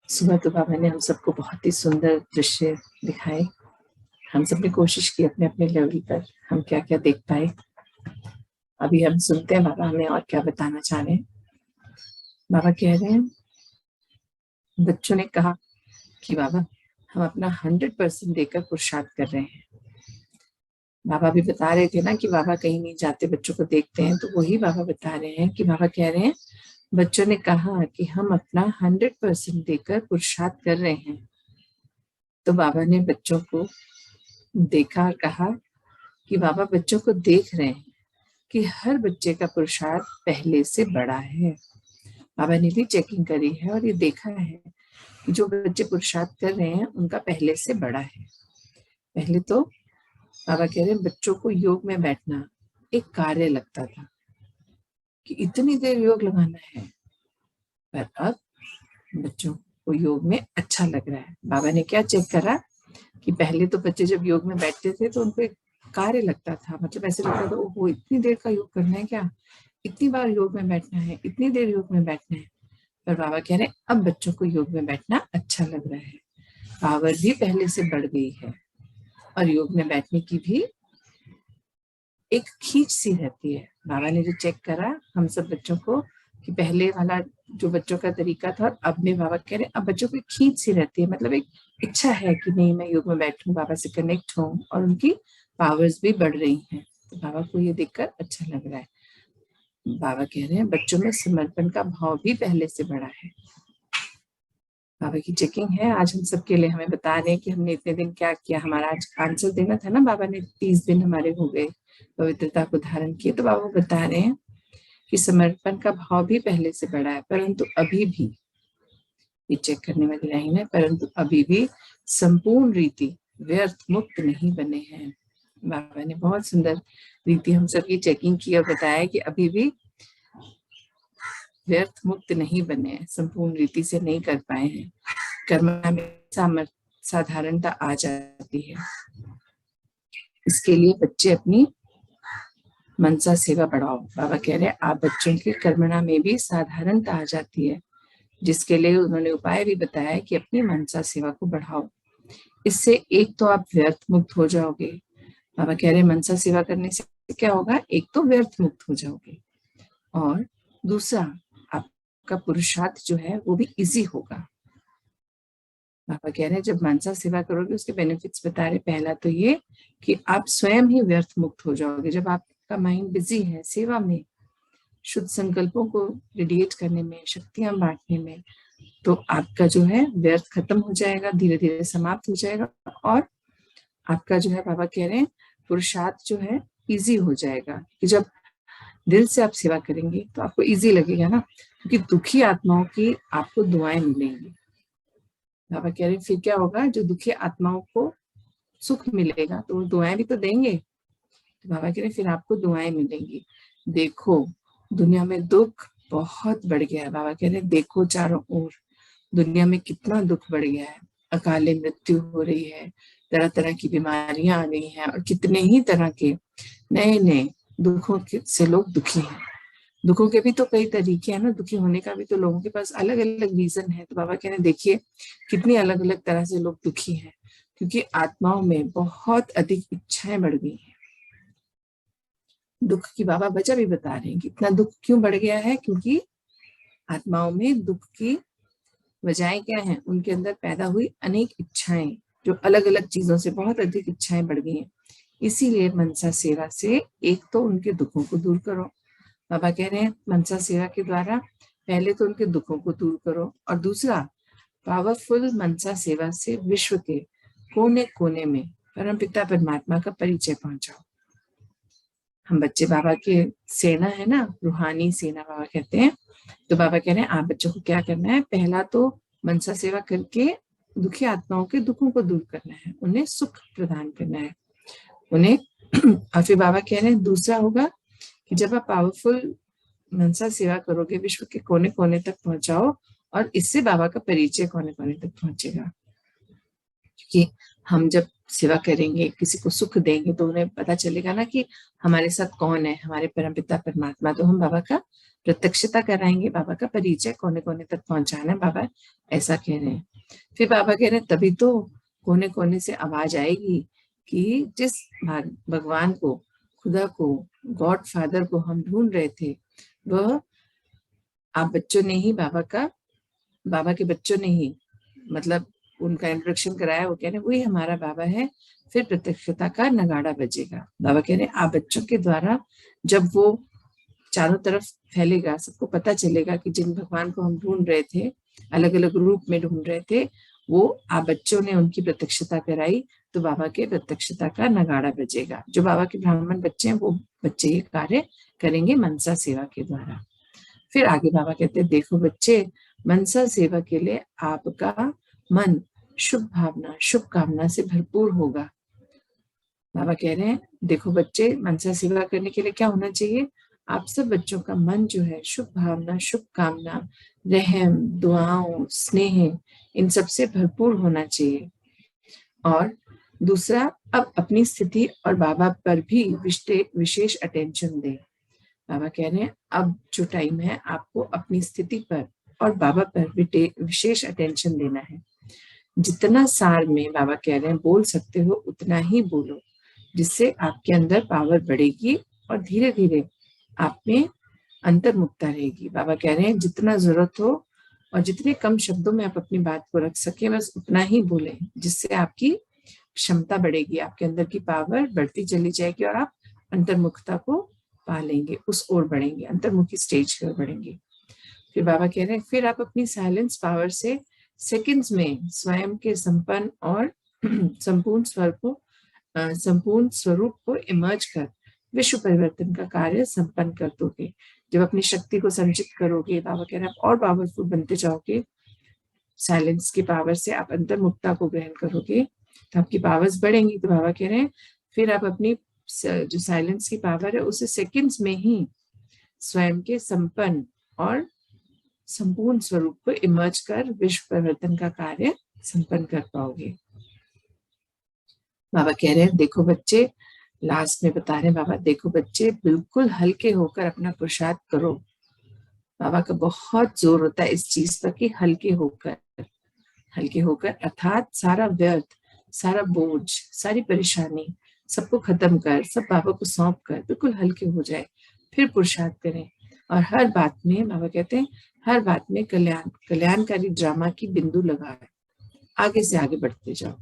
सुबह तो बाबा ने हम सबको बहुत ही सुंदर दृश्य दिखाए। हम सब ने कोशिश की अपने अपने लेवल पर हम क्या क्या देख पाए। अभी हम सुनते हैं बाबा हमें और क्या बताना चाह रहे हैं। बाबा कह रहे हैं, बच्चों ने कहा कि बाबा हम अपना 100% देकर पुरुषार्थ कर रहे हैं। बाबा भी बता रहे थे ना कि बाबा कहीं नहीं जाते, बच्चों को देखते हैं, तो वही बाबा बता रहे हैं कि बाबा कह रहे हैं बच्चों ने कहा कि हम अपना 100% देकर पुरुषार्थ कर रहे हैं। तो बाबा ने बच्चों को देखा और कहा कि बाबा बच्चों को देख रहे हैं कि हर बच्चे का पुरुषार्थ पहले से बड़ा है। बाबा ने भी चेकिंग करी है और ये देखा है कि जो बच्चे पुरुषार्थ कर रहे हैं उनका पहले से बड़ा है। पहले तो बाबा कह रहे हैं बच्चों को योग में बैठना एक कार्य लगता था कि इतनी देर योग लगाना है, पर अब बच्चों को योग में अच्छा लग रहा है। बाबा ने क्या चेक करा कि पहले तो बच्चे जब योग में बैठते थे तो उनको एक कार्य लगता था, मतलब ऐसे लगता था ओहो इतनी देर का योग करना है क्या, इतनी बार योग में बैठना है, इतनी देर योग में बैठना है। पर बाबा कह रहे हैं अब बच्चों को योग में बैठना अच्छा लग रहा है, पावर भी पहले से बढ़ गई है और योग में बैठने की भी एक खींच सी रहती है। बाबा ने जो चेक करा हम सब बच्चों को कि पहले वाला जो बच्चों का तरीका था और अब में बाबा कह रहे हैं अब बच्चों को खींच सी रहती है, मतलब एक इच्छा है कि नहीं मैं योग में बैठूं, बाबा से कनेक्ट हूं, और उनकी पावर्स भी बढ़ रही हैं। तो बाबा को ये देखकर अच्छा लग रहा है। बाबा कह रहे हैं बच्चों में समर्पण का भाव भी पहले से बढ़ा है। बाबा की चेकिंग है आज हम सबके लिए, हमें बता रहे हैं कि हमने इतने दिन क्या किया। हमारा आज आंसर देना था ना, बाबा ने 30 दिन हमारे हो गए पवित्रता को धारण किए, तो बाबा बता रहे हैं कि समर्पण का भाव भी पहले से बढ़ा है, परंतु अभी भी ये चेक करने वाली लाइन है, परंतु अभी भी संपूर्ण रीति व्यर्थ मुक्त नहीं बने हैं। बाबा ने बहुत सुंदर रीति हम सब की चेकिंग की और बताया कि अभी भी व्यर्थ मुक्त नहीं बने हैं, संपूर्ण रीति से नहीं कर पाए हैं। कर्म में साधारणता आ जाती है, इसके लिए बच्चे अपनी मनसा सेवा बढ़ाओ। बाबा कह रहे हैं आप बच्चों के कर्मणा में भी साधारणता आ जाती है, जिसके लिए उन्होंने उपाय भी बताया कि अपनी मनसा सेवा को बढ़ाओ। इससे एक तो आप व्यर्थ मुक्त हो जाओगे। बाबा कह रहे हैं मनसा सेवा करने से क्या होगा, एक तो व्यर्थ मुक्त हो जाओगे और दूसरा आपका पुरुषार्थ जो है वो भी इजी होगा। बाबा कह रहे हैं जब मनसा सेवा करोगे उसके बेनिफिट्स बता रहे। पहला तो ये कि आप स्वयं ही व्यर्थ मुक्त हो जाओगे। जब आपका माइंड बिजी है सेवा में, शुद्ध संकल्पों को रेडिएट करने में, शक्तियां बांटने में, तो आपका जो है व्यर्थ खत्म हो जाएगा, धीरे धीरे समाप्त हो जाएगा और आपका जो है बाबा कह रहे हैं पुरुषार्थ जो है इजी हो जाएगा। कि जब दिल से आप सेवा करेंगे तो आपको इजी लगेगा ना, क्योंकि दुखी आत्माओं की आपको दुआएं मिलेंगी। बाबा कह रहे हैं फिर क्या होगा, जो दुखी आत्माओं को सुख मिलेगा तो वो दुआएं भी तो देंगे। तो बाबा कह रहे हैं फिर आपको दुआएं मिलेंगी। देखो दुनिया में दुख बहुत बढ़ गया है। बाबा कह रहे हैं देखो चारों ओर दुनिया में कितना दुख बढ़ गया है, अकाले मृत्यु हो रही है, तरह तरह की बीमारियां आ गई हैं और कितने ही तरह के नए नए दुखों से लोग दुखी हैं। दुखों के भी तो कई तरीके हैं ना, दुखी होने का भी तो लोगों के पास अलग अलग रीजन है। तो बाबा कह रहे हैं देखिए कितनी अलग अलग तरह से लोग दुखी हैं, क्योंकि आत्माओं में बहुत अधिक इच्छाएं बढ़ गई हैं। दुख की बाबा वजह भी बता रहे हैं कि इतना दुख क्यों बढ़ गया है, क्योंकि आत्माओं में दुख की वजह क्या है, उनके अंदर पैदा हुई अनेक इच्छाएं, जो अलग अलग चीजों से बहुत अधिक इच्छाएं बढ़ गई हैं। इसीलिए मनसा सेवा से एक तो उनके दुखों को दूर करो। बाबा कह रहे हैं मनसा सेवा के द्वारा पहले तो उनके दुखों को दूर करो और दूसरा पावरफुल मनसा सेवा से विश्व के कोने कोने में परमपिता परमात्मा का परिचय पहुंचाओ। हम बच्चे बाबा के सेना है ना, रूहानी सेना बाबा कहते हैं। तो बाबा कह रहे हैं आप बच्चों को क्या करना है, पहला तो मनसा सेवा करके दुखी आत्माओं के दुखों को दूर करना है, उन्हें सुख प्रदान करना है उन्हें। और फिर बाबा कह रहे हैं दूसरा होगा कि जब आप पावरफुल मनसा सेवा करोगे विश्व के कोने कोने तक पहुंचाओ और इससे बाबा का परिचय कोने कोने तक पहुंचेगा। क्योंकि हम जब सेवा करेंगे, किसी को सुख देंगे, तो उन्हें पता चलेगा ना कि हमारे साथ कौन है, हमारे परमपिता परमात्मा। तो हम बाबा का प्रत्यक्षता कराएंगे, बाबा का परिचय कोने कोने तक पहुंचाना है, बाबा ऐसा कह रहे हैं। फिर बाबा कह रहे हैं तभी तो कोने कोने से आवाज आएगी कि जिस भगवान को, खुदा को, गॉड फादर को हम ढूंढ रहे थे, वह आप बच्चों ने ही बाबा के बच्चों ने ही मतलब उनका इंट्रोडक्शन कराया। वो कह रहे वही हमारा बाबा है। फिर प्रत्यक्षता का नगाड़ा बजेगा। बाबा कह रहे आप बच्चों के द्वारा जब वो चारों तरफ फैलेगा, सबको पता चलेगा कि जिन भगवान को हम ढूंढ रहे थे, अलग अलग रूप में ढूंढ रहे थे, वो आप बच्चों ने उनकी प्रत्यक्षता कराई, तो बाबा के प्रत्यक्षता का नगाड़ा बजेगा। जो बाबा के ब्राह्मण बच्चे हैं, वो बच्चे ये कार्य करेंगे मनसा सेवा के द्वारा। फिर आगे बाबा कहते हैं देखो बच्चे, मनसा सेवा के लिए आपका मन शुभ भावना, शुभ कामना से भरपूर होगा। बाबा कह रहे हैं देखो बच्चे, मनसा सेवा करने के लिए क्या होना चाहिए? आप सब बच्चों का मन जो है शुभ भावना, शुभ कामना, रहम, दुआओं, स्नेह, इन सब से भरपूर होना चाहिए। और दूसरा, अब अपनी स्थिति और बाबा पर भी विशेष अटेंशन दें। बाबा कह रहे हैं अब जो टाइम है, आपको अपनी स्थिति पर और बाबा पर विशेष अटेंशन देना है। जितना सार में बाबा कह रहे हैं बोल सकते हो, उतना ही बोलो, जिससे आपके अंदर पावर बढ़ेगी और धीरे धीरे आप में अंतर्मुखता रहेगी। बाबा कह रहे हैं जितना जरूरत हो और जितने कम शब्दों में आप अपनी बात को रख सके, बस उतना ही बोलें, जिससे आपकी क्षमता बढ़ेगी, आपके अंदर की पावर बढ़ती चली जाएगी और आप अंतर्मुखता को पा लेंगे, उस ओर बढ़ेंगे, अंतर्मुखी स्टेज की ओर बढ़ेंगे। फिर बाबा कह रहे हैं फिर आप अपनी साइलेंस पावर से सेकंड्स में स्वयं के संपन्न और संपूर्ण स्वरूप को इमर्ज कर विश्व परिवर्तन का कार्य संपन्न कर दोगे। जब अपनी शक्ति को संचित करोगे, बाबा कह रहे हैं और पावरफुल बनते जाओगे, साइलेंस की पावर से आप अंतर्मुखता को ग्रहण करोगे तो आपकी पावर्स बढ़ेंगी। तो बाबा कह रहे हैं फिर आप अपनी जो साइलेंस की पावर है उसे सेकंड्स में ही स्वयं के संपन्न और संपूर्ण स्वरूप को इमर्ज कर विश्व परिवर्तन का कार्य संपन्न कर पाओगे। बाबा कह रहे हैं देखो बच्चे, लास्ट में बता रहे हैं बाबा, देखो बच्चे बिल्कुल हल्के होकर अपना पुरुषार्थ करो। बाबा का बहुत जोर होता है इस चीज पर कि हल्के होकर अर्थात सारा व्यर्थ, सारा बोझ, सारी परेशानी सबको खत्म कर, सब बाबा को सौंप कर बिल्कुल हल्के हो जाए, फिर पुरुषार्थ करें। और हर बात में बाबा कहते हैं हर बात में कल्याणकारी ड्रामा की बिंदु लगाए, आगे से आगे बढ़ते जाओ।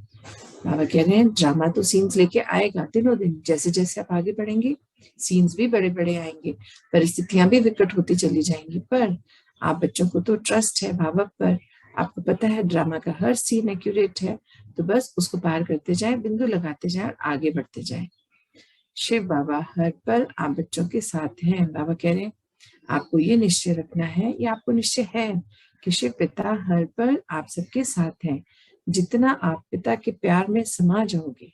बाबा कह रहे हैं ड्रामा तो सीन्स लेके आएगा दिनों दिन, जैसे जैसे आप आगे बढ़ेंगे सीन्स भी बड़े बड़े आएंगे, परिस्थितियां भी विकट होती चली जाएंगी, पर आप बच्चों को तो ट्रस्ट है बाबा पर, आपको पता है ड्रामा का हर सीन एक्यूरेट है, तो बस उसको पार करते जाए, बिंदु लगाते जाए और आगे बढ़ते जाए। शिव बाबा हर पल आप बच्चों के साथ हैं। बाबा कह रहे हैं आपको ये निश्चय रखना है, ये आपको निश्चय है कि शिव पिता हर पल आप सबके साथ हैं। जितना आप पिता के प्यार में समा जाओगे,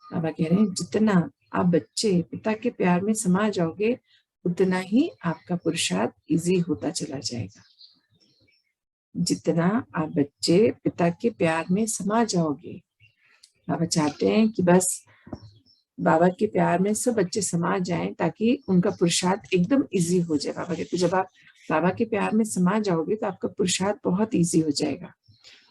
बाबा कह रहे हैं जितना आप बच्चे पिता के प्यार में समा जाओगे, उतना ही आपका पुरुषार्थ इजी होता चला जाएगा। जितना आप बच्चे पिता के प्यार में समा जाओगे, बाबा चाहते हैं कि बस बाबा के प्यार में सब बच्चे समा जाएं ताकि उनका पुरुषार्थ एकदम इजी हो जाए। बाबा कहते जब आप बाबा के प्यार में समा जाओगे तो आपका पुरुषार्थ बहुत इजी हो जाएगा,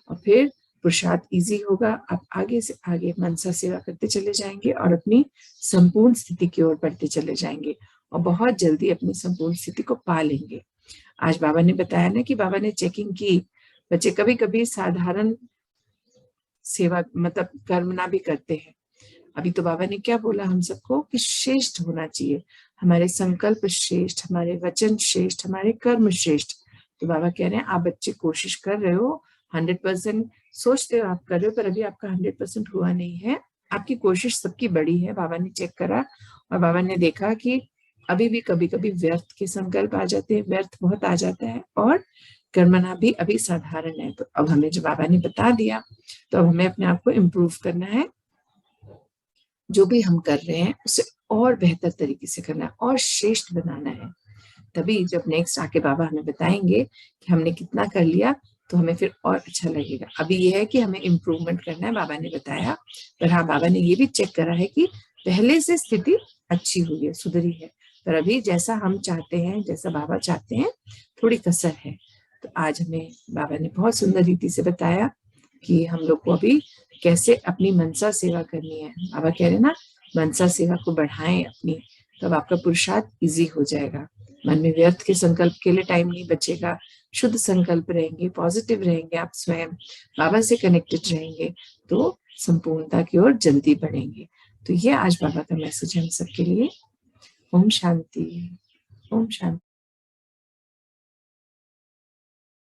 और फिर पुरुषार्थ इजी होगा, आप आगे से आगे मनसा सेवा करते चले जाएंगे और अपनी संपूर्ण स्थिति की ओर बढ़ते चले जाएंगे और बहुत जल्दी अपनी संपूर्ण स्थिति को पा लेंगे। आज बाबा ने बताया ना कि बाबा ने चेकिंग की, बच्चे कभी कभी साधारण सेवा मतलब कर्मना भी करते हैं। अभी तो बाबा ने क्या बोला हम सबको कि श्रेष्ठ होना चाहिए, हमारे संकल्प श्रेष्ठ, हमारे वचन श्रेष्ठ, हमारे कर्म श्रेष्ठ। तो बाबा कह रहे हैं आप बच्चे कोशिश कर रहे हो, 100% सोचते हो आप कर रहे हो, पर अभी आपका 100% हुआ नहीं है। आपकी कोशिश सबकी बड़ी है। बाबा ने चेक करा और बाबा ने देखा कि अभी भी कभी कभी व्यर्थ के संकल्प आ जाते हैं, व्यर्थ बहुत आ जाता है, और कर्मना भी अभी साधारण है। तो अब हमें जो बाबा ने बता दिया, तो अब हमें अपने आप को इम्प्रूव करना है, जो भी हम कर रहे हैं उसे और बेहतर तरीके से करना है और श्रेष्ठ बनाना है। तभी जब नेक्स्ट आके बाबा हमें बताएंगे कि हमने कितना कर लिया, तो हमें फिर और अच्छा लगेगा। अभी ये है कि हमें इम्प्रूवमेंट करना है, बाबा ने बताया, पर हाँ बाबा ने ये भी चेक करा है कि पहले से स्थिति अच्छी हुई है, सुधरी है, पर अभी जैसा हम चाहते हैं, जैसा बाबा चाहते हैं, थोड़ी कसर है। तो आज हमें बाबा ने बहुत सुंदर रीति से बताया कि हम लोग को अभी कैसे अपनी मनसा सेवा करनी है। बाबा कह रहे ना, मनसा सेवा को बढ़ाएं अपनी, तब आपका पुरुषार्थ इजी हो जाएगा। मन में व्यर्थ के संकल्प के लिए टाइम नहीं बचेगा, शुद्ध संकल्प रहेंगे, पॉजिटिव रहेंगे, आप स्वयं बाबा से कनेक्टेड रहेंगे, तो संपूर्णता की ओर जल्दी बढ़ेंगे। तो ये आज बाबा का मैसेज है हम सबके लिए। ओम शांति, ओम शांति।